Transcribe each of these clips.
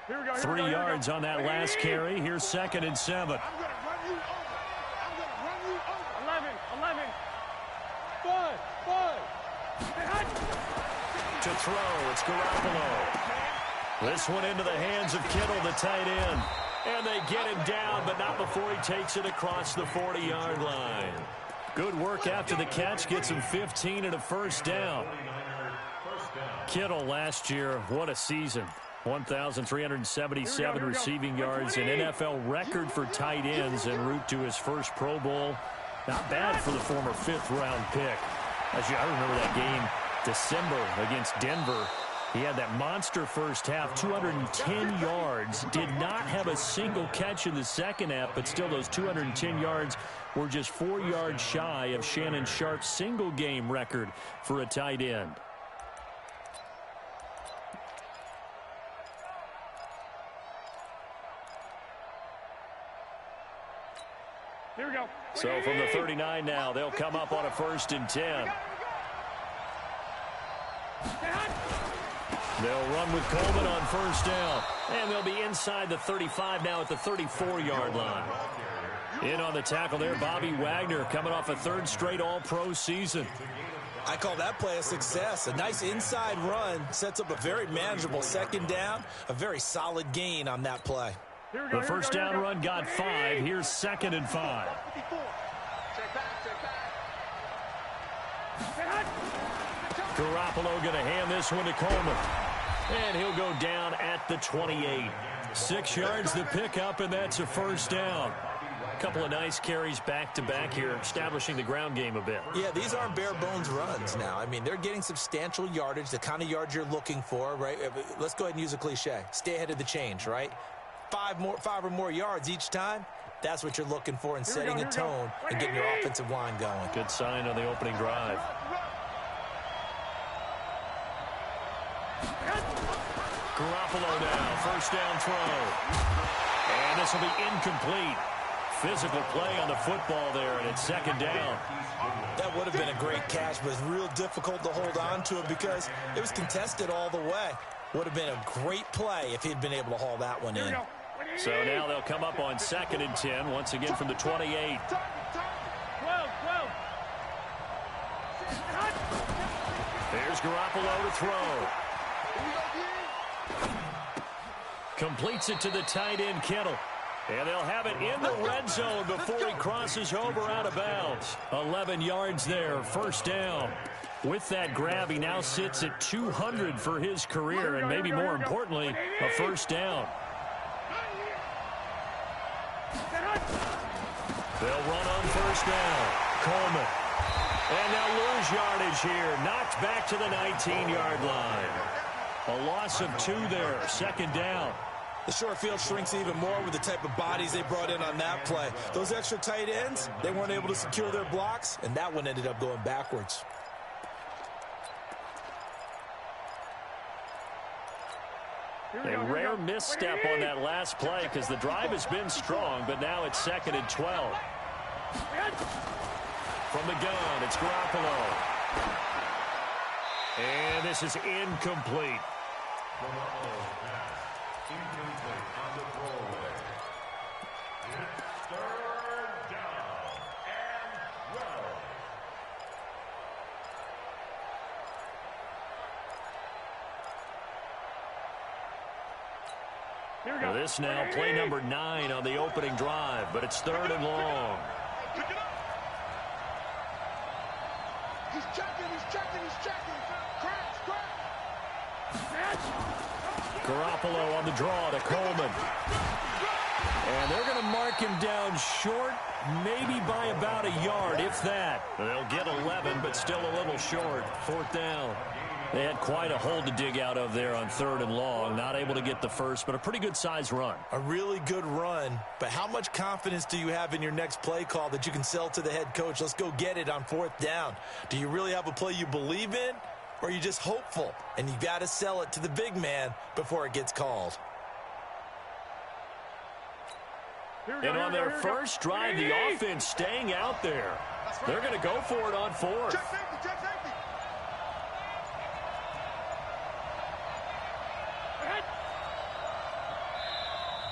3 yards on that last carry. Here's 2nd and 7. I'm going to run you over. I'm going to run you over. 11. 5. To throw, it's Garoppolo. This one into the hands of Kittle, the tight end. And they get him down, but not before he takes it across the 40-yard line. Good work after the catch. Gets him 15 and a first down. Kittle last year, what a season. 1,377 receiving yards, an NFL record for tight ends en route to his first Pro Bowl. Not bad for the former 5th-round pick. I remember that game, December, against Denver. He had that monster first half, 210 yards. Did not have a single catch in the second half, but still those 210 yards were just 4 yards shy of Shannon Sharp's single-game record for a tight end. Here we go. So from the 39 now, they'll come up on a 1st and 10. They'll run with Coleman on 1st down. And they'll be inside the 35 now at the 34-yard line. In on the tackle there, Bobby Wagner, coming off a 3rd straight All-Pro season. I call that play a success. A nice inside run sets up a very manageable 2nd down. A very solid gain on that play. The first down run got 5. Here's 2nd and 5. Garoppolo going to hand this one to Coleman. And he'll go down at the 28. 6 yards the pickup, and that's a first down. A couple of nice carries back-to-back here, establishing the ground game a bit. Yeah, these aren't bare-bones runs now. I mean, they're getting substantial yardage, the kind of yards you're looking for, right? Let's go ahead and use a cliche. Stay ahead of the change, right? 5 or more yards each time. That's what you're looking for in setting a tone and getting your offensive line going. Good sign on the opening drive. Garoppolo now, first down throw. And this will be incomplete. Physical play on the football there, and it's 2nd down. That would have been a great catch, but it's real difficult to hold on to it because it was contested all the way. Would have been a great play if he'd been able to haul that one in. So now they'll come up on 2nd and 10, once again from the 28. There's Garoppolo to throw. Completes it to the tight end, Kittle. And they'll have it in the red zone before he crosses over out of bounds. 11 yards there, first down. With that grab, he now sits at 200 for his career, and maybe more importantly, a first down. They'll run on first down. Coleman. And they'll lose yardage here. Knocked back to the 19-yard line. A loss of 2 there, 2nd down. The short field shrinks even more with the type of bodies they brought in on that play. Those extra tight ends, they weren't able to secure their blocks, and that one ended up going backwards. A rare misstep on that last play because the drive has been strong, but now it's 2nd and 12. From the gun, it's Garoppolo. And this is incomplete. Now this now play number 9 on the opening drive, but it's 3rd and long. He's checking. Crash. Garoppolo on the draw to Coleman. And they're going to mark him down short, maybe by about a yard, if that. They'll get 11, but still a little short. 4th down. They had quite a hole to dig out of there on 3rd and long. Not able to get the first, but a pretty good size run. A really good run, but how much confidence do you have in your next play call that you can sell to the head coach? Let's go get it on 4th down. Do you really have a play you believe in, or are you just hopeful? And you got to sell it to the big man before it gets called. And on their first drive, the offense staying out there. They're going to go for it on 4th.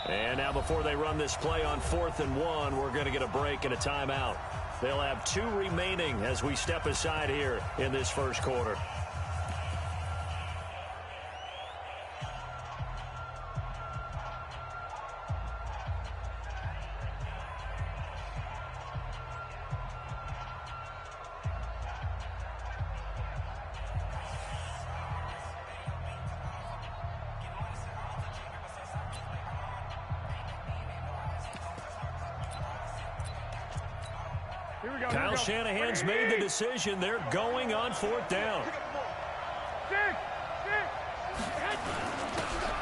And now before they run this play on 4th and 1, we're going to get a break and a timeout. They'll have 2 remaining as we step aside here in this first quarter. Kyle Shanahan's made the decision. They're going on 4th down.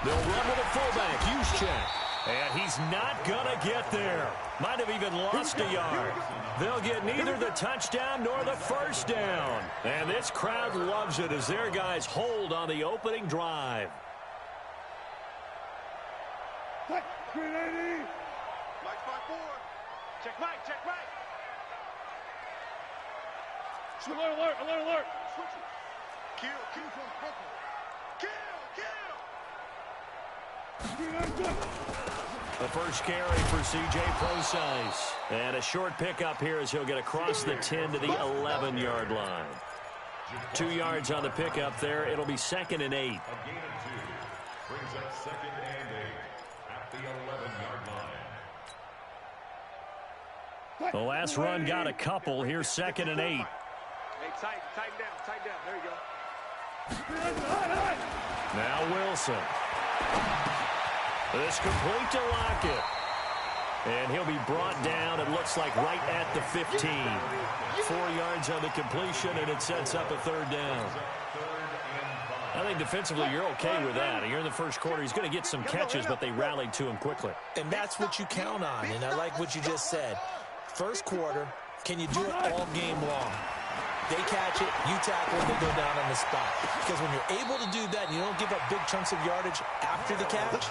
They'll run with a fullback, Juszczyk. And he's not going to get there. Might have even lost a yard. They'll get neither the touchdown nor the first down. And this crowd loves it as their guys hold on the opening drive. Mike 5-4. Check right, check right. Alert, alert, alert, alert. Kill from Kill. The first carry for C.J. Prosise. And a short pickup here as he'll get across the 10 to the 11-yard line. 2 yards on the pickup there. It'll be 2nd and 8. A gain of 2. Brings up 2nd and 8 at the 11-yard line. The last run got a couple. Here's 2nd and 8. Hey, tighten down. There you go. Now Wilson. This complete to Lockett. And he'll be brought down, it looks like, right at the 15. 4 yards on the completion, and it sets up a 3rd down. I think defensively you're okay with that. You're in the first quarter. He's going to get some catches, but they rallied to him quickly. And that's what you count on, and I like what you just said. First quarter, can you do it all game long? They catch it, you tackle, and they go down on the spot. Because when you're able to do that and you don't give up big chunks of yardage after the catch,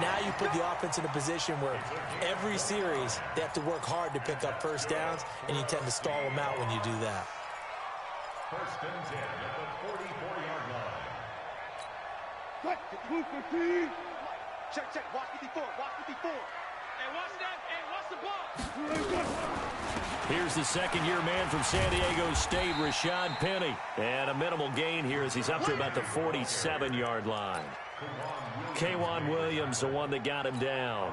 now you put the offense in a position where every series they have to work hard to pick up first downs, and you tend to stall them out when you do that. 1st and 10 at the 44-yard line. Check. Watch 54. Hey, watch that. Hey, watch the ball. Here's the second-year man from San Diego State, Rashad Penny. And a minimal gain here as he's up to about the 47-yard line. K'Wan Williams, the one that got him down.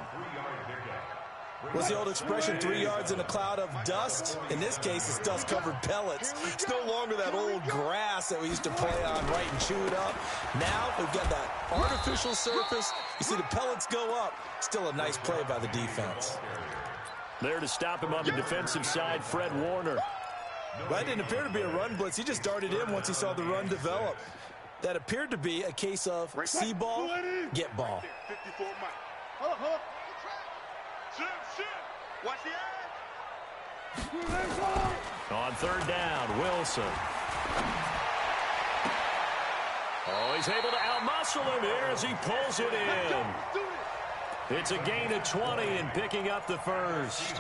What's the old expression, 3 yards in a cloud of dust? In this case, it's dust-covered pellets. It's no longer that old grass that we used to play on, right, and chew it up. Now we've got that artificial surface. You see the pellets go up. Still a nice play by the defense. There to stop him on the defensive side, Fred Warner. That didn't appear to be a run blitz. He just darted in once he saw the run develop. That appeared to be a case of see ball, get ball. 54 Mike. Watch the edge. On 3rd down, Wilson. Oh, he's able to outmuscle him here as he pulls it in. It's a gain of 20 and picking up the first.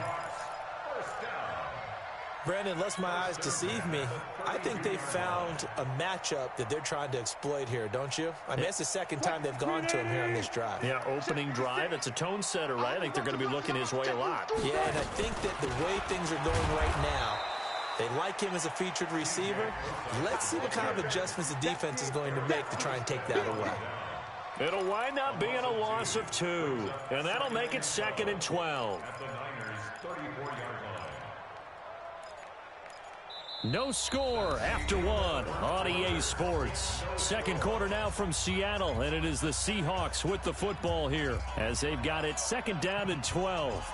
Brandon, unless my eyes deceive me, I think they found a matchup that they're trying to exploit here, don't you? I mean, it's the second time they've gone to him here on this drive. Yeah, opening drive. It's a tone setter, right? I think they're going to be looking his way a lot. Yeah, and I think that the way things are going right now, they like him as a featured receiver. Let's see what kind of adjustments the defense is going to make to try and take that away. It'll wind up being a loss of 2, and that'll make it 2nd and 12. At the Niners' 34-yard line. No score after 1 on EA Sports. Second quarter now from Seattle, and it is the Seahawks with the football here as they've got it 2nd down and 12.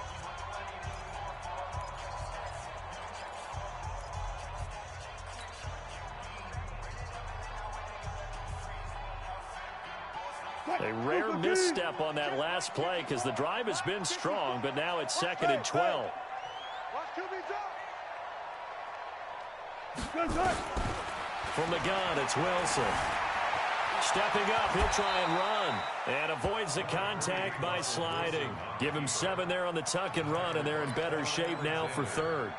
A rare misstep on that last play because the drive has been strong, but now it's 2nd and 12. From the gun, it's Wilson. Stepping up, he'll try and run. And avoids the contact by sliding. Give him 7 there on the tuck and run, and they're in better shape now for 3rd.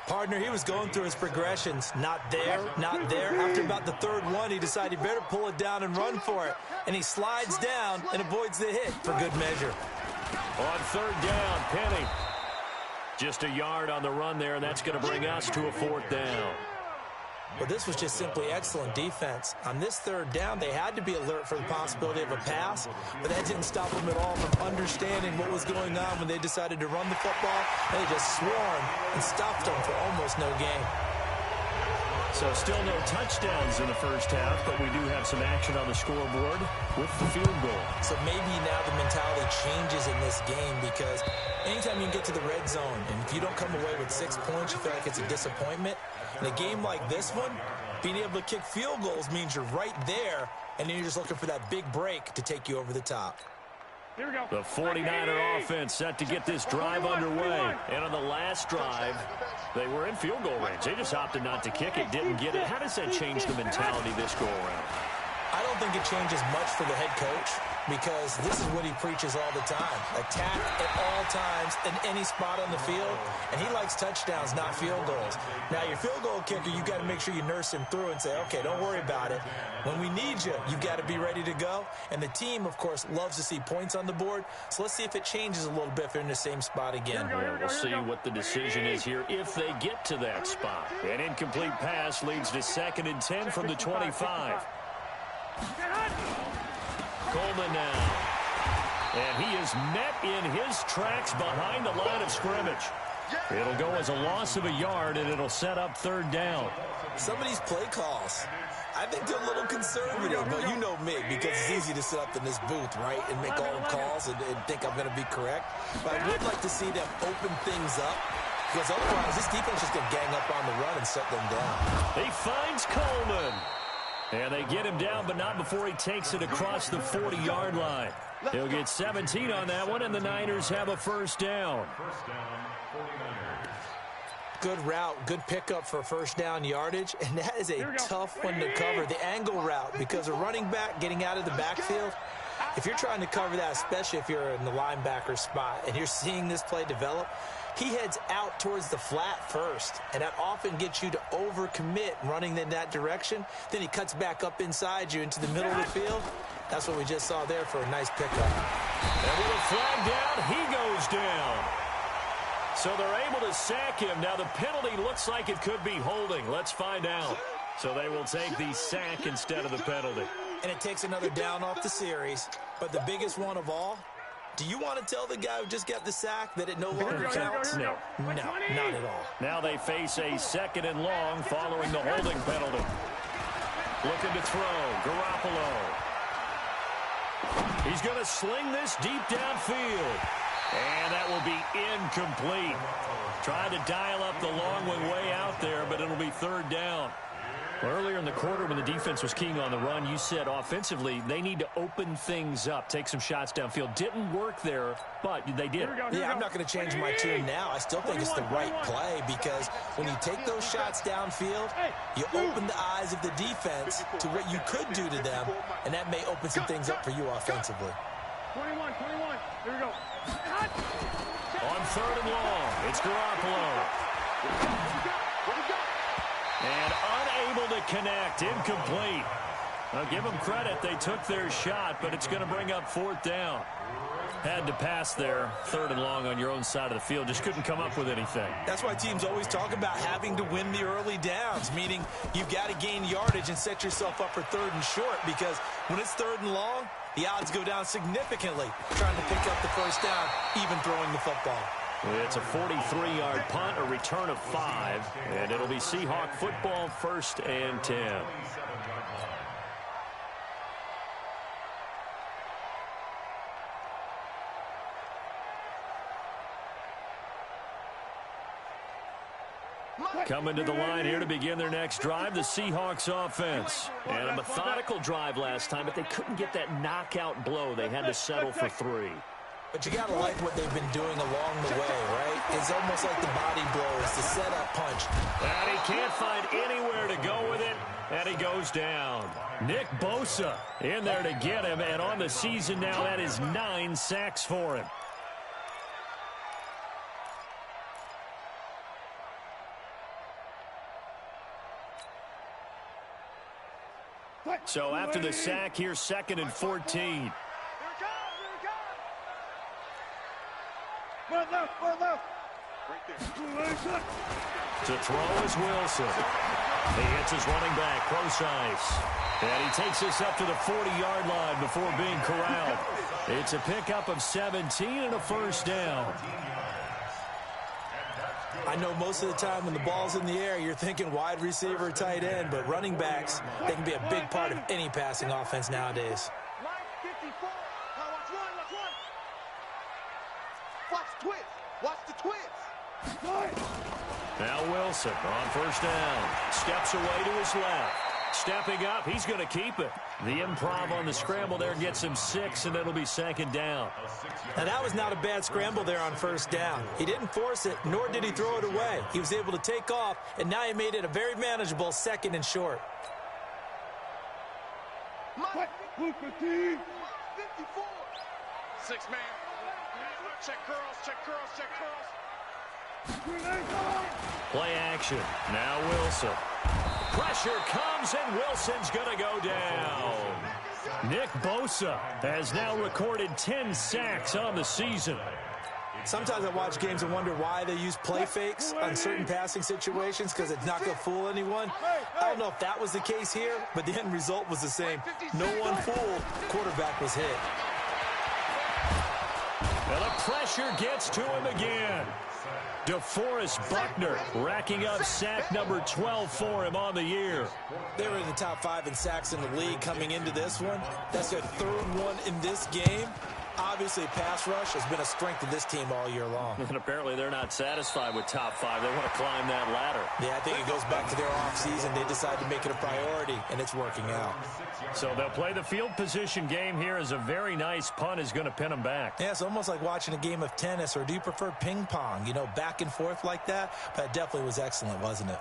Partner, he was going through his progressions. Not there, not there. After about the 3rd one, he decided he better pull it down and run for it. And he slides down and avoids the hit for good measure. On third down, Penny. Just a yard on the run there, and that's going to bring us to a fourth down. Well, this was just simply excellent defense. On this third down, they had to be alert for the possibility of a pass, but that didn't stop them at all from understanding what was going on when they decided to run the football. They just swarmed and stopped them for almost no gain. So still no touchdowns in the first half, but we do have some action on the scoreboard with the field goal. So maybe now the mentality changes in this game because anytime you can get to the red zone, and if you don't come away with 6 points, you feel like it's a disappointment. In a game like this one, being able to kick field goals means you're right there, and then you're just looking for that big break to take you over the top. Here we go. The 49er offense set to get this drive underway. And on the last drive, they were in field goal range. They just opted not to kick it, didn't get it. How does that change the mentality this go-around? I don't think it changes much for the head coach because this is what he preaches all the time. Attack at all times in any spot on the field, and he likes touchdowns, not field goals. Now, your field goal kicker, you got to make sure you nurse him through and say, okay, don't worry about it. When we need you, you got to be ready to go. And the team, of course, loves to see points on the board, so let's see if it changes a little bit if they're in the same spot again. Yeah, we'll see what the decision is here if they get to that spot. An incomplete pass leads to 2nd and 10 from the 25. Coleman now. And he is met in his tracks behind the line of scrimmage. It'll go as a loss of a yard, and it'll set up 3rd down. Some of these play calls, I think they're a little conservative, but you know me, because it's easy to sit up in this booth, right, and make all the calls and think I'm going to be correct. But I would like to see them open things up, because otherwise this defense is going to gang up on the run and shut them down. He finds Coleman. And they get him down, but not before he takes it across the 40-yard line. He'll get 17 on that one, and the Niners have a 1st down. Good route, good pickup for 1st down yardage, and that is a tough one to cover. The angle route, because a running back getting out of the backfield, if you're trying to cover that, especially if you're in the linebacker spot and you're seeing this play develop, he heads out towards the flat first, and that often gets you to overcommit running in that direction. Then he cuts back up inside you into the middle of the field. That's what we just saw there for a nice pickup. And with a flag down, he goes down. So they're able to sack him. Now the penalty looks like it could be holding. Let's find out. So they will take the sack instead of the penalty. And it takes another down off the series. But the biggest one of all, do you want to tell the guy who just got the sack that it no longer counts? No. No, not at all. Now they face a 2nd and long following the holding penalty. Looking to throw. Garoppolo. He's going to sling this deep downfield. And that will be incomplete. Tried to dial up the long one way out there, but it'll be 3rd down. Earlier in the quarter when the defense was keying on the run, you said offensively they need to open things up, take some shots downfield. Didn't work there, but they did. Yeah, I'm not going to change my tune now. I still think it's the right play because when you take those shots downfield, you open the eyes of the defense to what you could do to them, and that may open some things up for you offensively. 21. Here we go. On 3rd and long, it's Garoppolo. And unable to connect, incomplete. Now give them credit, they took their shot, but it's going to bring up 4th down. Had to pass there, 3rd and long on your own side of the field. Just couldn't come up with anything. That's why teams always talk about having to win the early downs, meaning you've got to gain yardage and set yourself up for 3rd and short, because when it's 3rd and long, the odds go down significantly trying to pick up the 1st down, even throwing the football. It's a 43-yard punt, a return of 5, and it'll be Seahawk football, 1st and 10. Coming to the line here to begin their next drive, the Seahawks offense. And a methodical drive last time, but they couldn't get that knockout blow. They had to settle for 3. But you got to like what they've been doing along the way, right? It's almost like the body blow. It's the setup punch. And he can't find anywhere to go with it, and he goes down. Nick Bosa in there to get him, and on the season now, that is 9 sacks for him. So after the sack, here's 2nd and 14. Run left, right there. To throw is Wilson. He hits his running back, close ice. And he takes us up to the 40-yard line before being corralled. It's a pickup of 17 and a first down. I know most of the time when the ball's in the air, you're thinking wide receiver, tight end, but running backs, they can be a big part of any passing offense nowadays. Line 54. Now watch one. Watch twist. Watch the twist. Now Wilson on first down. Steps away to his left. Stepping up, he's going to keep it. The improv on the scramble there gets him 6, and it'll be second down. Now, that was not a bad scramble there on first down. He didn't force it, nor did he throw it away. He was able to take off, and now he made it a very manageable second and short. Mike, 54. 6 man. Check curls. Play action. Now Wilson. Pressure comes, and Wilson's going to go down. Nick Bosa has now recorded 10 sacks on the season. Sometimes I watch games and wonder why they use play fakes on certain passing situations, because it's not going to fool anyone. I don't know if that was the case here, but the end result was the same. No one fooled. Quarterback was hit. And the pressure gets to him again. DeForest Buckner racking up sack number 12 for him on the year. They were in the top 5 in sacks in the league coming into this one. That's their 3rd one in this game. Obviously, pass rush has been a strength of this team all year long. And apparently they're not satisfied with top 5. They want to climb that ladder. Yeah, I think it goes back to their offseason. They decided to make it a priority, and it's working out. So they'll play the field position game here as a very nice punt is going to pin them back. Yeah, it's almost like watching a game of tennis, or do you prefer ping pong? You know, back and forth like that? But it definitely was excellent, wasn't it?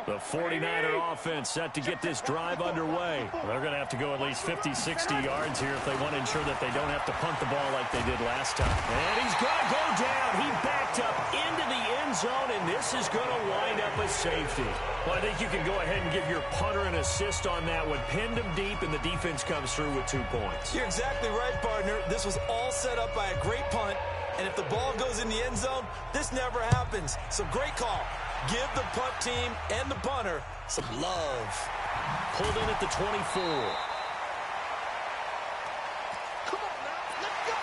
The 49er offense set to get this drive underway. They're going to have to go at least 50, 60 yards here if they want to ensure that they don't have to punt the ball like they did last time. And he's going to go down. He backed up into the end zone, and this is going to wind up a safety. Well, I think you can go ahead and give your punter an assist on that one. Pinned him deep, and the defense comes through with 2 points. You're exactly right, partner. This was all set up by a great punt, and if the ball goes in the end zone, this never happens. So great call. Give the punt team and the punter some love. Pulled in at the 24. Come on now, let's go.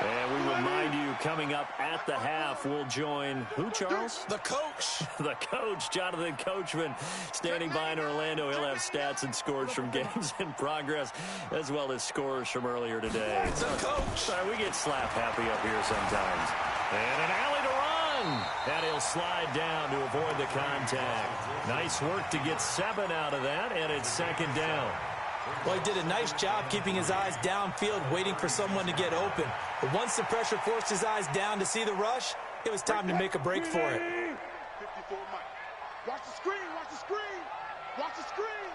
And we remind you, coming up at the half, we'll join who, Charles? The coach. The coach, Jonathan Coachman, standing by in Orlando. He'll have stats and scores from games in progress, as well as scores from earlier today. The coach. Sorry, we get slap happy up here sometimes. And an alley to run. And he'll slide down to avoid the contact. Nice work to get 7 out of that, and it's second down. Well, he did a nice job keeping his eyes downfield, waiting for someone to get open. But once the pressure forced his eyes down to see the rush, it was time to make a break for it. 54 Mike. Watch the screen, watch the screen. Watch the screen.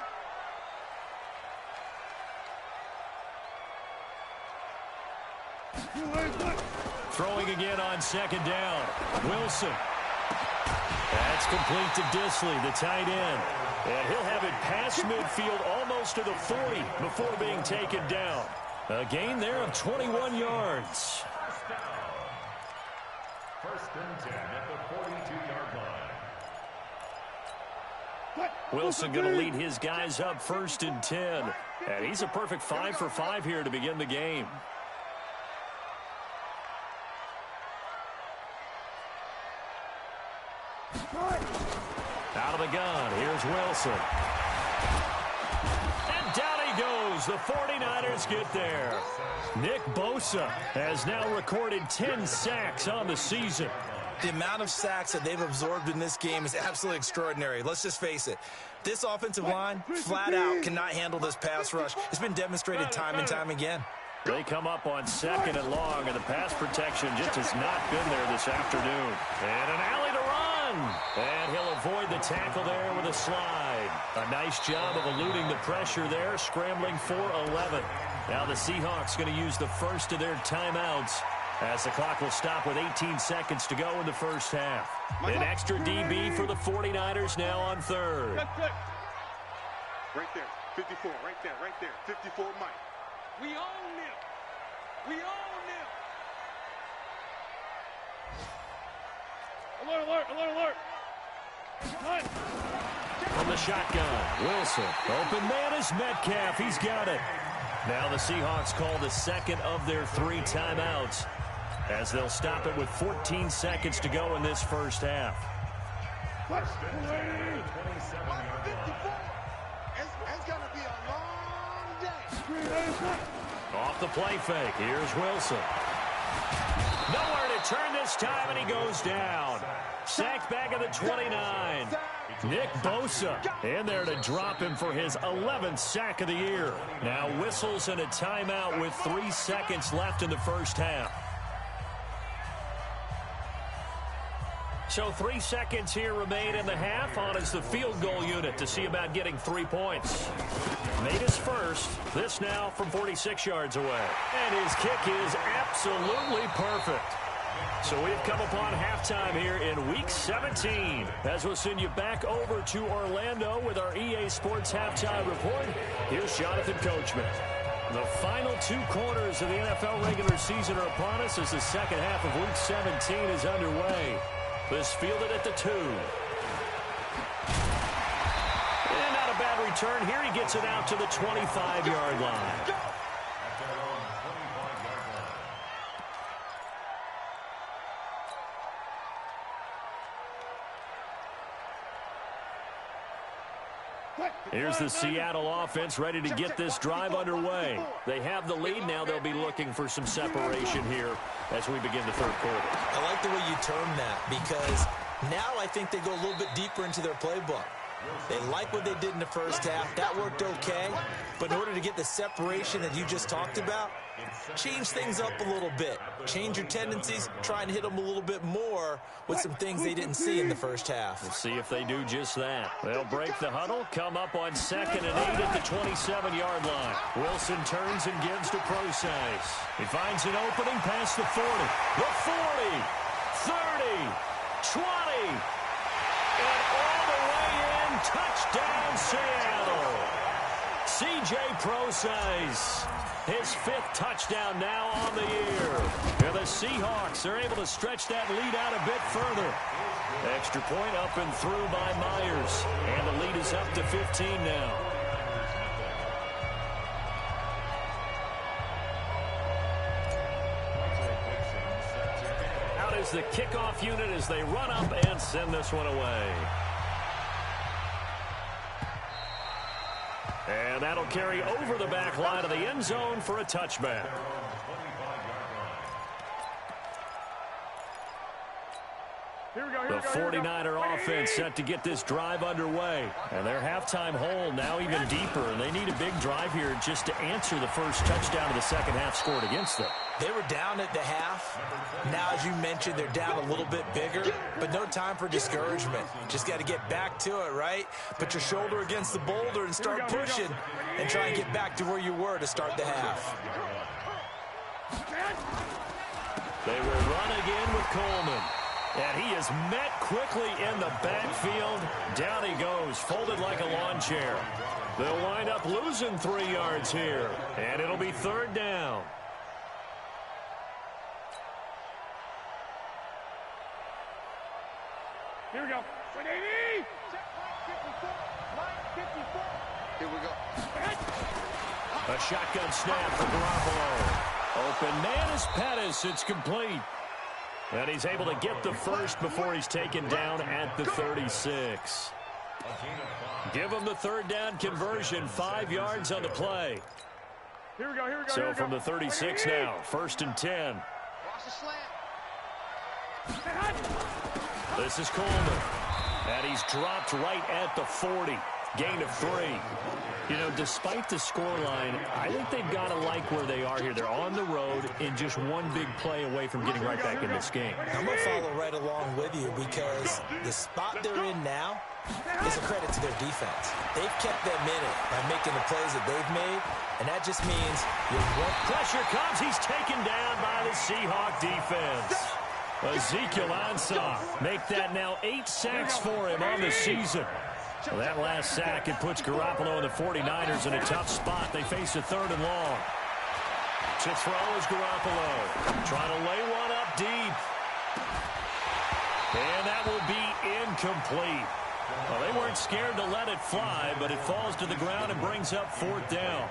Throwing again on second down. Wilson. That's complete to Disley, the tight end. And he'll have it past midfield almost to the 40 before being taken down. A gain there of 21 yards. First and 10 at the 42-yard line. Wilson going to lead his guys up first and 10. And he's a perfect 5 for 5 here to begin the game. Out of the gun, here's Wilson. And down he goes. The 49ers get there. Nick Bosa has now recorded 10 sacks on the season. The amount of sacks that they've absorbed in this game is absolutely extraordinary. Let's just face it. This offensive line, flat out, cannot handle this pass rush. It's been demonstrated time and time again. They come up on second and long, and the pass protection just has not been there this afternoon. And an alley to run. And he'll avoid the tackle there with a slide. A nice job of eluding the pressure there, scrambling for 11. Now the Seahawks going to use the first of their timeouts as the clock will stop with 18 seconds to go in the first half. An extra DB for the 49ers now on third. Right there, 54, right there, 54, Mike. We own them. We own them. Alert, alert, alert, alert. From the shotgun, Wilson. Open man is Metcalf. He's got it. Now the Seahawks call the second of their 3 timeouts as they'll stop it with 14 seconds to go in this first half. It's going to be a long day. Off the play fake. Here's Wilson. Nowhere to turn this time, and he goes down. Sacked back at the 29. Nick Bosa in there to drop him for his 11th sack of the year. Now whistles and a timeout with 3 seconds left in the first half. So 3 seconds here remain in the half. On is the field goal unit to see about getting 3 points. Made his first. This now from 46 yards away. And his kick is absolutely perfect. So we've come upon halftime here in Week 17. As we'll send you back over to Orlando with our EA Sports Halftime Report, here's Jonathan Coachman. The final 2 quarters of the NFL regular season are upon us as the second half of Week 17 is underway. This fielded at the 2. And not a bad return here. He gets it out to the 25-yard line. Here's the Seattle offense ready to get this drive underway. They have the lead. Now they'll be looking for some separation here as we begin the third quarter. I like the way you term that because now I think they go a little bit deeper into their playbook. They like what they did in the first half. That worked okay. But in order to get the separation that you just talked about, change things up a little bit. Change your tendencies. Try and hit them a little bit more with some things they didn't see in the first half. We'll see if they do just that. They'll break the huddle, come up on 2nd and 8 at the 27-yard line. Wilson turns and gives to Procise. He finds an opening past the 40. The 40, 30, 20, and all the way in. Touchdown, Seattle. C.J. Procise. His 5th touchdown now on the year. And the Seahawks are able to stretch that lead out a bit further. Extra point up and through by Myers. And the lead is up to 15 now. Out is the kickoff unit as they run up and send this one away. And that'll carry over the back line of the end zone for a touchback. The 49er offense set to get this drive underway. And their halftime hole now even deeper. And they need a big drive here just to answer the first touchdown of the second half scored against them. They were down at the half. Now, as you mentioned, they're down a little bit bigger, but no time for discouragement. Just got to get back to it, right? Put your shoulder against the boulder and start pushing and try and get back to where you were to start the half. They will run again with Coleman. And he is met quickly in the backfield. Down he goes, folded like a lawn chair. They'll wind up losing 3 yards here, and it'll be 3rd down. Here we go. Here we go. A shotgun snap for Garoppolo. Open man is Pettis. It's complete. And he's able to get the first before he's taken down at the 36. Give him the 3rd down conversion. 5 yards on the play. Here we go, here we go. So from the 36 now, 1st and 10. This is Coleman. And he's dropped right at the 40. Gain of 3. You know, despite the scoreline, I think they've got to like where they are here. They're on the road and just one big play away from getting right back in this game. I'm going to follow right along with you because the spot they're in now is a credit to their defense. They've kept them in it by making the plays that they've made, And that just means you won't. Pressure comes. He's taken down by the Seahawk defense. Ezekiel Ansah make that now 8 sacks for him on the season. Well, that last sack, it puts Garoppolo and the 49ers in a tough spot. They face a 3rd and long. To throw is Garoppolo. Trying to lay one up deep. And that will be incomplete. Well, they weren't scared to let it fly, but it falls to the ground and brings up 4th down.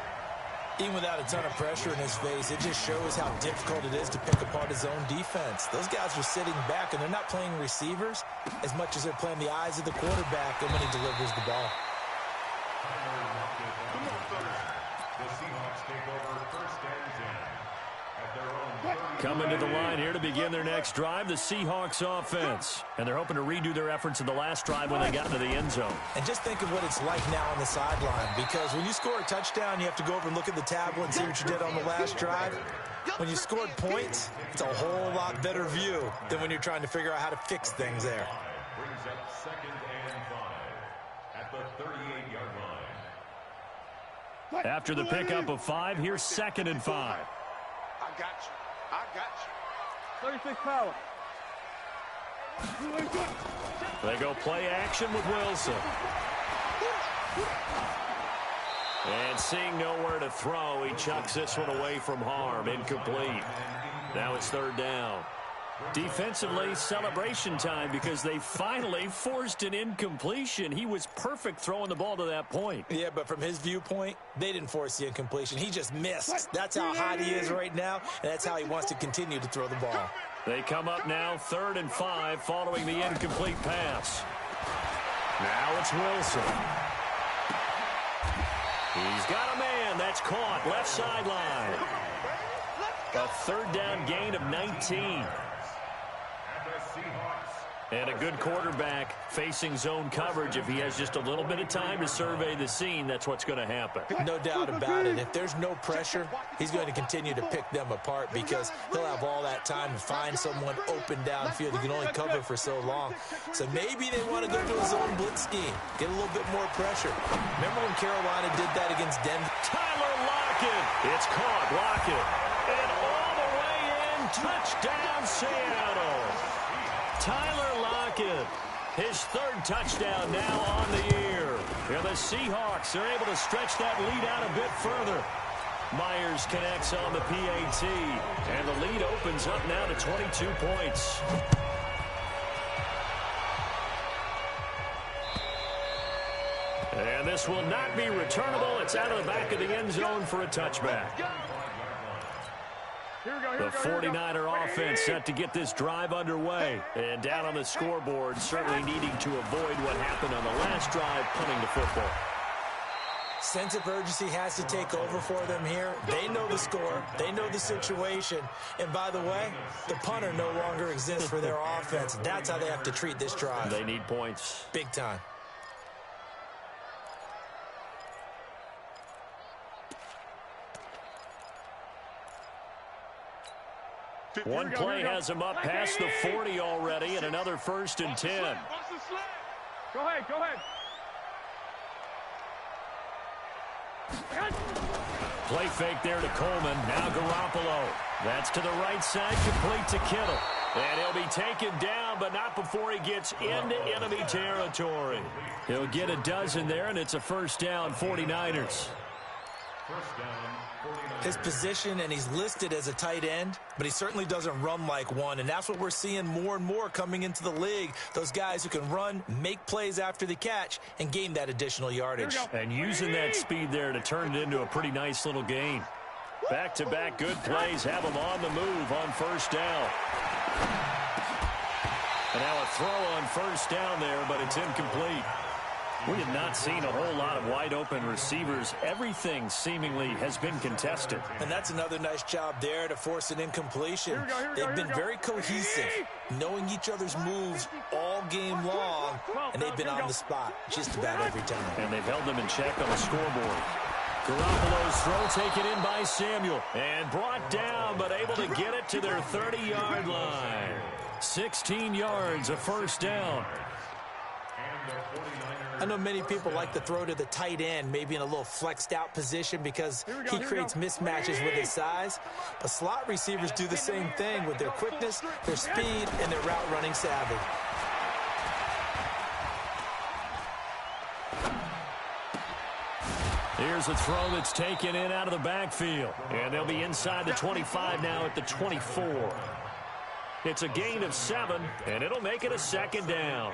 Even without a ton of pressure in his face, it just shows how difficult it is to pick apart his own defense. Those guys are sitting back, and they're not playing receivers as much as they're playing the eyes of the quarterback and when he delivers the ball. The Seahawks take over 1st and 10 at their own 30. Coming to the line here to begin their next drive, the Seahawks offense. And they're hoping to redo their efforts in the last drive when they got into the end zone. And just think of what it's like now on the sideline, because when you score a touchdown, you have to go over and look at the tablet and see what you did on the last drive. When you scored points, it's a whole lot better view than when you're trying to figure out how to fix things there. Brings up 2nd and 5 at the 38-yard line. After the pickup of 5, here's 2nd and 5. I got you. I got you. 36 power. They go play action with Wilson. And seeing nowhere to throw, he chucks this one away from harm. Incomplete. Now it's 3rd down. Defensively, celebration time because they finally forced an incompletion. He was perfect throwing the ball to that point. Yeah, but from his viewpoint, they didn't force the incompletion. He just missed. That's how hot he is right now, and that's how he wants to continue to throw the ball. They come up now 3rd and 5 following the incomplete pass. Now it's Wilson. He's got a man. That's caught. Left sideline. A 3rd down gain of 19. And a good quarterback facing zone coverage. If he has just a little bit of time to survey the scene, that's what's going to happen. No doubt about it. If there's no pressure, he's going to continue to pick them apart because he'll have all that time to find someone open downfield. He can only cover for so long. So maybe they want to go to a zone blitz scheme, get a little bit more pressure. Remember when Carolina did that against Denver? Tyler Lockett. It's caught. Lockett. And all the way in. Touchdown, Seattle. Tyler Lockett, his 3rd touchdown now on the year. Yeah, the Seahawks are able to stretch that lead out a bit further. Myers connects on the PAT, and the lead opens up now to 22 points. And this will not be returnable. It's out of the back of the end zone for a touchback. The 49er offense set to get this drive underway. And down on the scoreboard, certainly needing to avoid what happened on the last drive, punting the football. Sense of urgency has to take over for them here. They know the score. They know the situation. And by the way, the punter no longer exists for their offense. That's how they have to treat this drive. They need points. Big time. One play has him up past the 40 already, and another 1st and 10. Go ahead, go ahead. Play fake there to Coleman. Now Garoppolo. That's to the right side, complete to Kittle. And he'll be taken down, but not before he gets into enemy territory. He'll get a dozen there, and it's a 1st down, 49ers. His position, and he's listed as a tight end, but he certainly doesn't run like one, and that's what we're seeing more and more coming into the league. Those guys who can run, make plays after the catch, and gain that additional yardage. And using that speed there to turn it into a pretty nice little gain. Back-to-back good plays have him on the move on 1st down. And now a throw on 1st down there, but it's incomplete. We have not seen a whole lot of wide-open receivers. Everything seemingly has been contested. And that's another nice job there to force an incompletion. They've been very cohesive, knowing each other's moves all game long, and they've been on the spot just about every time. And they've held them in check on the scoreboard. Garoppolo's throw taken in by Samuel and brought down, but able to get it to their 30-yard line. 16 yards, a 1st down. I know many people like to throw to the tight end, maybe in a little flexed out position because he creates mismatches with his size. But slot receivers do the same thing with their quickness, their speed, and their route running savvy. Here's a throw that's taken in out of the backfield. And they'll be inside the 25 now at the 24. It's a gain of 7, and it'll make it a second down.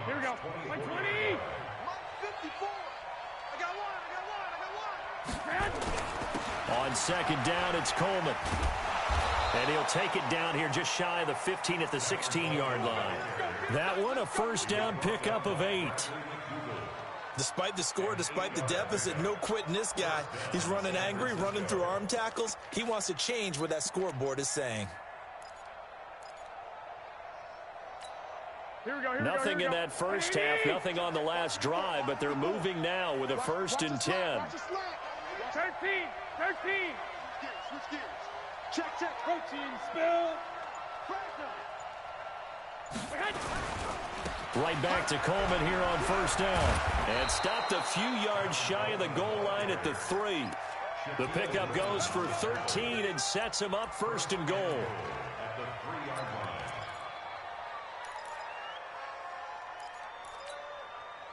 Here we go. 20. 54. I got one. On second down, it's Coleman. And he'll take it down here just shy of the 15 at the 16-yard line. That one, a first down pickup of 8. Despite the score, despite the deficit, no quitting this guy. He's running angry, running through arm tackles. He wants to change what that scoreboard is saying. Nothing in that first half, nothing on the last drive, but they're moving now with a 1st and 10. 13. Switch gears. Check. Protein spill. Right back to Coleman here on 1st down. And stopped a few yards shy of the goal line at the 3. The pickup goes for 13 and sets him up 1st and goal.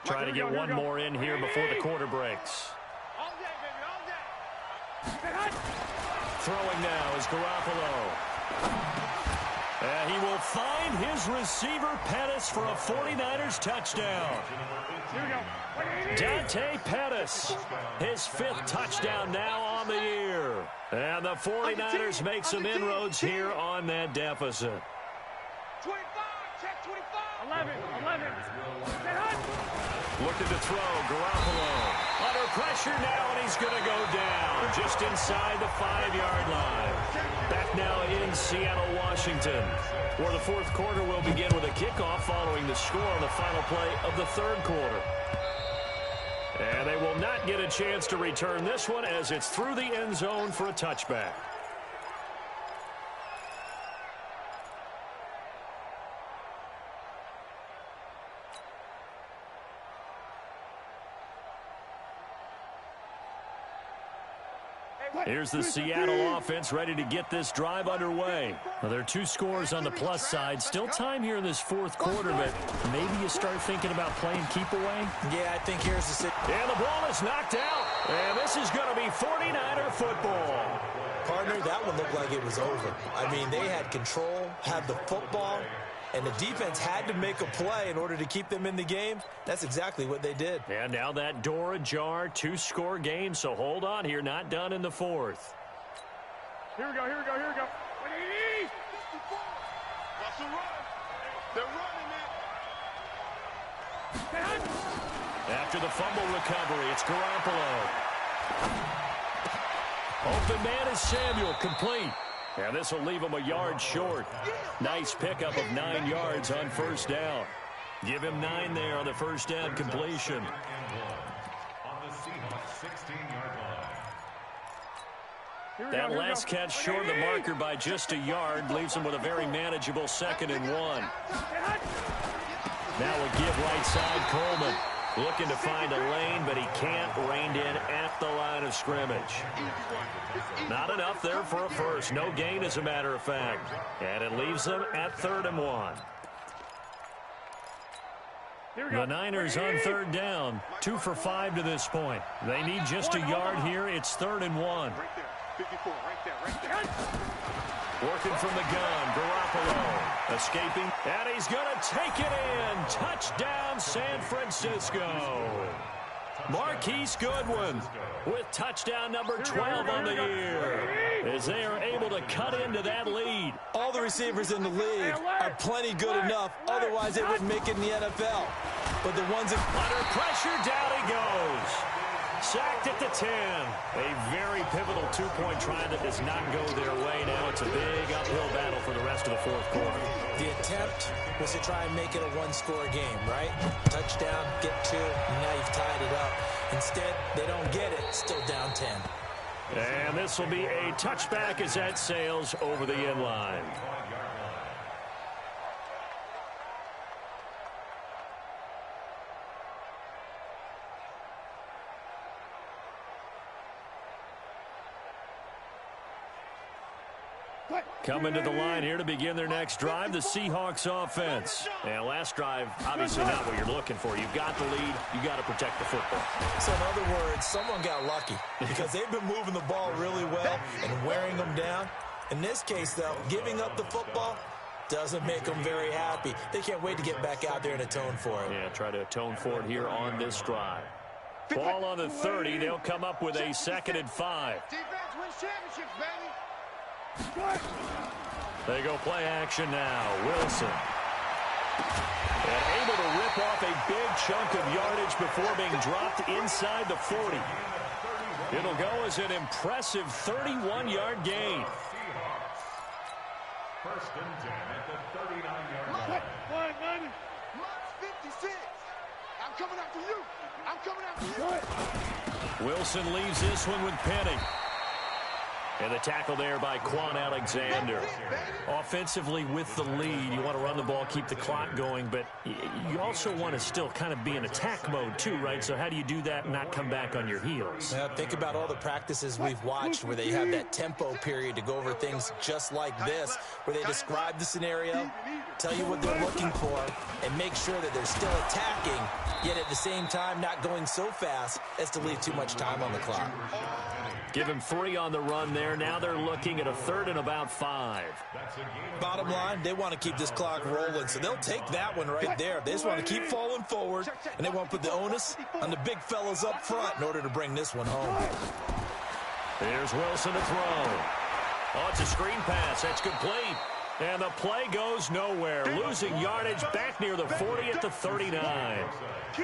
Trying to get one more in here before the quarter breaks. All day, baby, all day. Throwing now is Garoppolo. And he will find his receiver, Pettis, for a 49ers touchdown. Here we go. Dante Pettis, his 5th touchdown now on the year. And the 49ers make some inroads here on that deficit. 25. Check 25. 11. Looking to throw, Garoppolo. Under pressure now, and he's going to go down just inside the 5-yard line. Back now in Seattle, Washington, where the 4th quarter will begin with a kickoff following the score on the final play of the 3rd quarter. And they will not get a chance to return this one as it's through the end zone for a touchback. Here's the Seattle offense ready to get this drive underway. Well, there are 2 scores on the plus side. Still time here in this 4th quarter, but maybe you start thinking about playing keep away. Yeah, I think here's the... And the ball is knocked out. And this is going to be 49er football. Partner, that one looked like it was over. I mean, they had control, had the football, and the defense had to make a play in order to keep them in the game. That's exactly what they did. And now that door ajar, 2-score game, so hold on here, not done in the 4th. Here we go. 20. Watch the run. They're running it. After the fumble recovery, it's Garoppolo. Open man is Samuel, complete. And this will leave him a yard short. Nice pickup of 9 yards on 1st down. Give him 9 there on the 1st down completion. That last catch short of the marker by just a yard leaves him with a very manageable 2nd and 1. Now we'll give right side Coleman. Looking to find a lane, but he can't. Reined in at the line of scrimmage. Not enough there for a first. No gain, as a matter of fact. And it leaves them at 3rd and 1. The Niners on 3rd down. 2 for 5 to this point. They need just a yard here. It's 3rd and 1. Right there. 54. Right there. Working from the gun, Garoppolo escaping, and he's going to take it in. Touchdown, San Francisco. Marquise Goodwin with touchdown number 12 on the year as they are able to cut into that lead. All the receivers in the league are plenty good enough. Otherwise, they wouldn't make it in the NFL. But the ones that... Under pressure, down he goes. Sacked at the 10. A very pivotal 2-point try that does not go their way. Now it's a big uphill battle for the rest of the 4th quarter. The attempt was to try and make it a 1-score game, right? Touchdown, get 2, and now you've tied it up. Instead, they don't get it, still down 10. And this will be a touchback as that sails over the end line. Coming to the line here to begin their next drive, the Seahawks offense. And last drive, obviously not what you're looking for. You've got the lead. You've got to protect the football. So in other words, someone got lucky because they've been moving the ball really well and wearing them down. In this case, though, giving up the football doesn't make them very happy. They can't wait to get back out there and atone for it. Yeah, try to atone for it here on this drive. Ball on the 30. They'll come up with a 2nd and 5. Defense wins championships, baby. They go play action now. Wilson. And able to rip off a big chunk of yardage before being dropped inside the 40. It'll go as an impressive 31-yard gain. First and 10 at the 39-yard line. One, money. March 56. I'm coming after you. I'm coming after you. Wilson leaves this one with Penny. And the tackle there by Quan Alexander. Offensively with the lead, you want to run the ball, keep the clock going, but you also want to still kind of be in attack mode too, right? So how do you do that and not come back on your heels? Now, think about all the practices we've watched where they have that tempo period to go over things just like this, where they describe the scenario, tell you what they're looking for, and make sure that they're still attacking, yet at the same time not going so fast as to leave too much time on the clock. Give him 3 on the run there. Now they're looking at a 3rd and about 5. Bottom line, they want to keep this clock rolling, so they'll take that one right there. They just want to keep falling forward, and they want to put the onus on the big fellas up front in order to bring this one home. Here's Wilson to throw. Oh, it's a screen pass. That's complete. And the play goes nowhere. Losing yardage back near the 40 at the 39.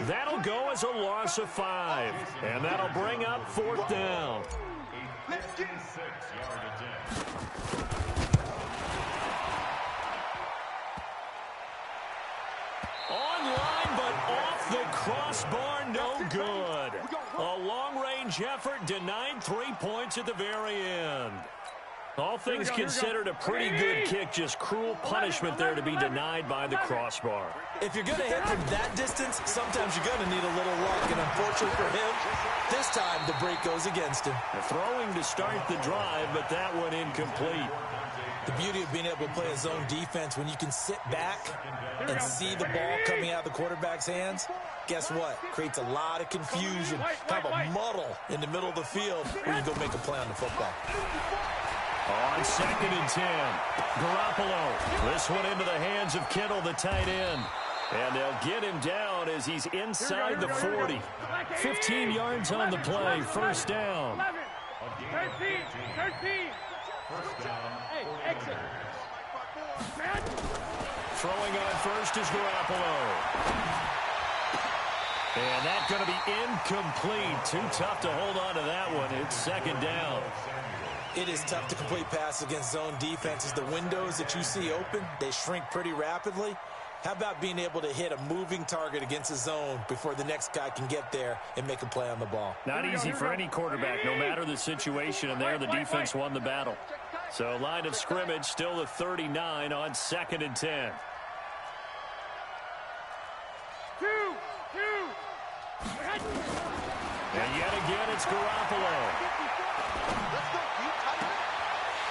That'll go as a loss of 5. And that'll bring up 4th down. Online, but off the crossbar, no good. A long-range effort denied 3 points at the very end. All things considered, a pretty good kick, just cruel punishment there to be denied by the crossbar. If you're going to hit from that distance, sometimes you're going to need a little luck, and unfortunately for him, this time the break goes against him. Throwing to start the drive, but that one incomplete. The beauty of being able to play a zone defense when you can sit back and see the ball coming out of the quarterback's hands, guess what? Creates a lot of confusion, kind of a muddle in the middle of the field where you go make a play on the football. On 2nd and 10, Garoppolo. This one into the hands of Kittle, the tight end. And they'll get him down as he's inside the 40. 15 yards on the play, 1st down. 13. Hey, exit. Throwing on first is Garoppolo. And that's going to be incomplete. Too tough to hold on to that one. It's 2nd down. It is tough to complete passes against zone defenses. The windows that you see open, they shrink pretty rapidly. How about being able to hit a moving target against a zone before the next guy can get there and make a play on the ball? Not easy for any quarterback, no matter the situation, and there the defense won the battle. So line of scrimmage, still the 39 on 2nd and 10. And yet again, it's Garoppolo.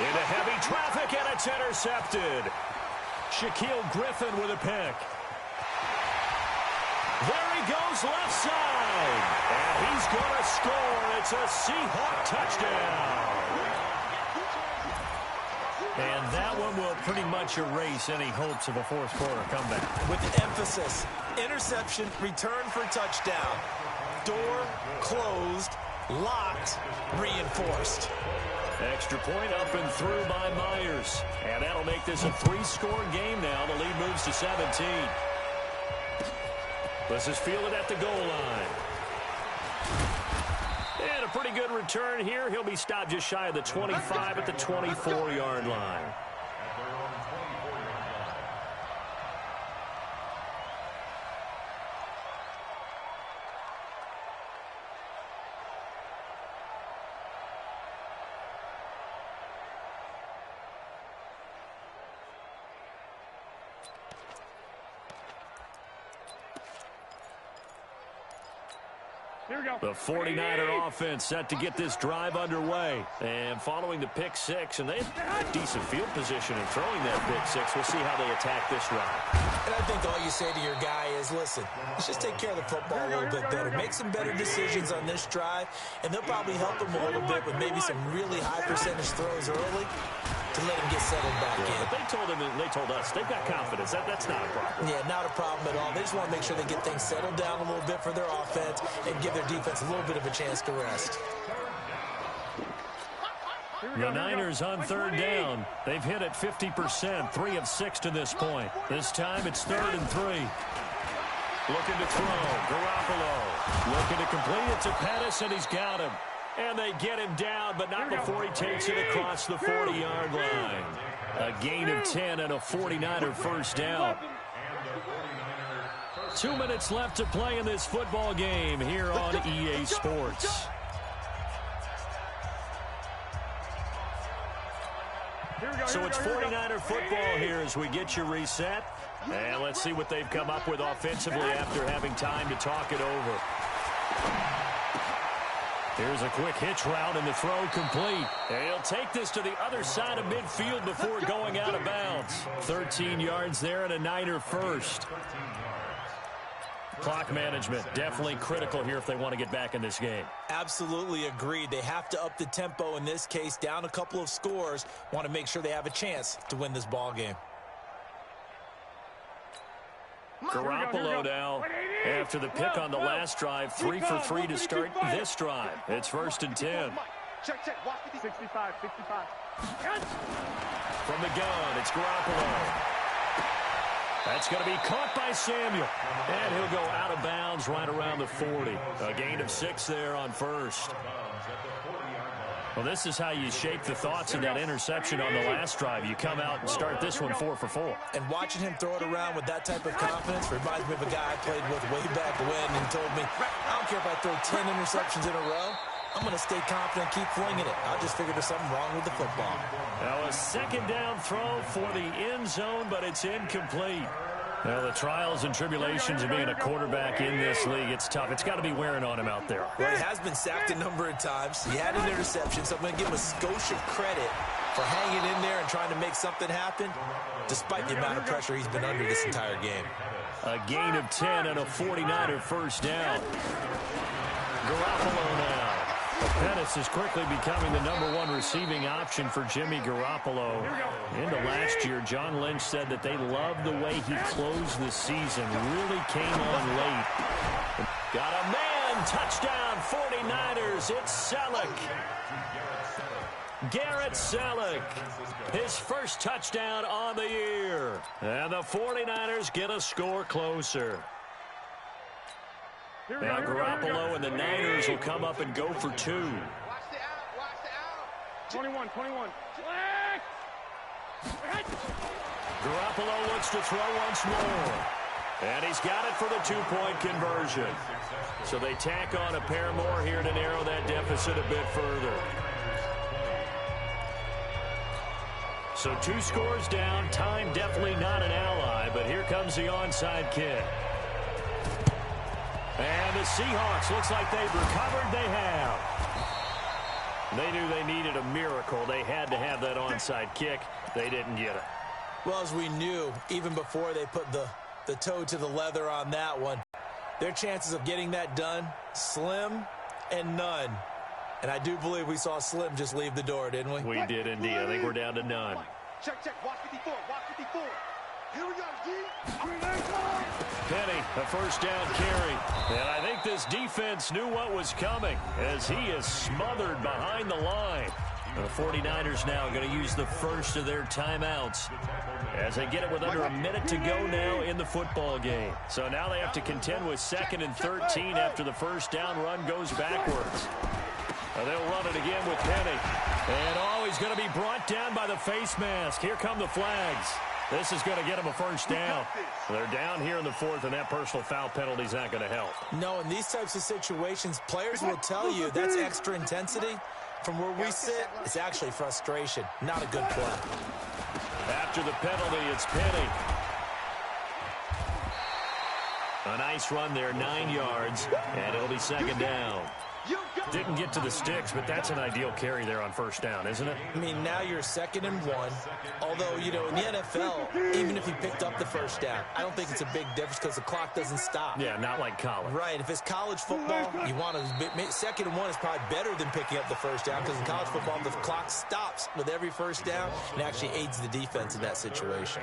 Into heavy traffic, and it's intercepted. Shaquille Griffin with a pick. There he goes left side. And he's going to score. It's a Seahawk touchdown. And that one will pretty much erase any hopes of a 4th quarter comeback. With emphasis, interception, return for touchdown. Door closed, locked, reinforced. Extra point up and through by Myers. And that'll make this a 3-score game now. The lead moves to 17. This is fielded at the goal line. And a pretty good return here. He'll be stopped just shy of the 25 at the 24-yard line. The 49er offense set to get this drive underway. And following the pick six, and they have decent field position in throwing that pick six. We'll see how they attack this route. And I think all you say to your guy is, listen, let's just take care of the football a little bit better. Make some better decisions on this drive, and they'll probably help him a little bit with maybe some really high percentage throws early to let him get settled back in. But they told us they've got confidence. That's not a problem. Yeah, not a problem at all. They just want to make sure they get things settled down a little bit for their offense and give their defense a little bit of a chance to rest. The Niners on third down. They've hit it 50%, 3 of 6 to this point. This time it's 3rd and 3. Looking to throw. Garoppolo looking to complete it to Pettis, and he's got him. And they get him down, but not before he takes it across the 40-yard line. A gain of 10 and a 49er first down. 2 minutes left to play in this football game here on EA Sports. So it's 49er football here as we get you reset. And let's see what they've come up with offensively after having time to talk it over. Here's a quick hitch route, and the throw complete. And he'll take this to the other side of midfield before going out of bounds. 13 yards there and a Niner first. Clock management, definitely critical here if they want to get back in this game. Absolutely agreed. They have to up the tempo in this case, down a couple of scores. Want to make sure they have a chance to win this ball game. Garoppolo now, after the pick on the last drive, 3 for 3 to start this drive. It's 1st and 10. Check. 65. From the gun, it's Garoppolo. That's going to be caught by Samuel. And he'll go out of bounds right around the 40. A gain of 6 there on first. Well, this is how you shape the thoughts in that interception on the last drive. You come out and start this one 4 for 4. And watching him throw it around with that type of confidence reminds me of a guy I played with way back when and told me, I don't care if I throw 10 interceptions in a row. I'm going to stay confident, keep flinging it. I just figured there's something wrong with the football. Now a second down throw for the end zone, but it's incomplete. Well, the trials and tribulations of being a quarterback in this league, it's tough. It's got to be wearing on him out there. Well, he has been sacked a number of times. He had an interception, so I'm going to give him a skosh of credit for hanging in there and trying to make something happen, despite the amount of pressure he's been under this entire game. A gain of 10 and a 49er first down. Garoppolo now. Pettis is quickly becoming the #1 receiving option for Jimmy Garoppolo. Into last year, John Lynch said that they loved the way he closed the season. Really came on late. Got a man. Touchdown, 49ers. It's Selleck. Garrett Selleck. His first touchdown on the year. And the 49ers get a score closer. Now Garoppolo and the Niners will come up and go for 2. Watch the out. 21. Garoppolo looks to throw once more. And he's got it for the 2-point conversion. So they tack on a pair more here to narrow that deficit a bit further. So 2 scores down. Time definitely not an ally, but here comes the onside kick. And the Seahawks, looks like they've recovered. They have. They knew they needed a miracle. They had to have that onside kick. They didn't get it. Well, as we knew, even before they put the toe to the leather on that one, their chances of getting that done, slim and none. And I do believe we saw Slim just leave the door, didn't we? We did indeed. I think we're down to none. Check. Watch 54. Here we go, G. Penny, a first down carry. And I think this defense knew what was coming as he is smothered behind the line. The 49ers now going to use the first of their timeouts as they get it with under a minute to go now in the football game. So now they have to contend with 2nd and 13 after the first down run goes backwards. They'll run it again with Penny. And he's going to be brought down by the face mask. Here come the flags. This is going to get them a first down. They're down here in the 4th, and that personal foul penalty is not going to help. No, in these types of situations, players will tell you that's extra intensity. From where we sit, it's actually frustration, not a good play. After the penalty, it's Penny. A nice run there, 9 yards, and it'll be second down. Didn't get to the sticks, but that's an ideal carry there on first down, isn't it? I mean, now you're 2nd and 1. Although, you know, in the NFL, even if you picked up the first down, I don't think it's a big difference because the clock doesn't stop. Yeah, not like college. Right. If it's college football, you want to 2nd and 1 is probably better than picking up the first down because in college football, the clock stops with every first down and actually aids the defense in that situation.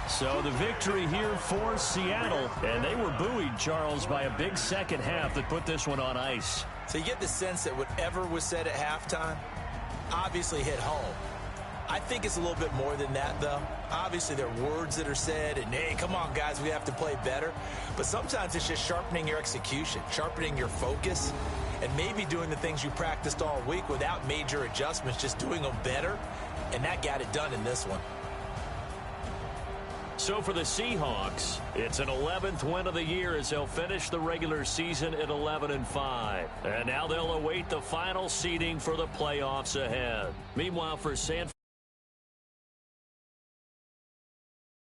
So the victory here for Seattle, and they were buoyed, Charles, by a big second half that put this one on ice. So you get the sense that whatever was said at halftime obviously hit home. I think it's a little bit more than that, though. Obviously, there are words that are said, and, hey, come on, guys, we have to play better. But sometimes it's just sharpening your execution, sharpening your focus, and maybe doing the things you practiced all week without major adjustments, just doing them better. And that got it done in this one. So for the Seahawks, it's an 11th win of the year as they'll finish the regular season at 11-5. And now they'll await the final seeding for the playoffs ahead. Meanwhile, for San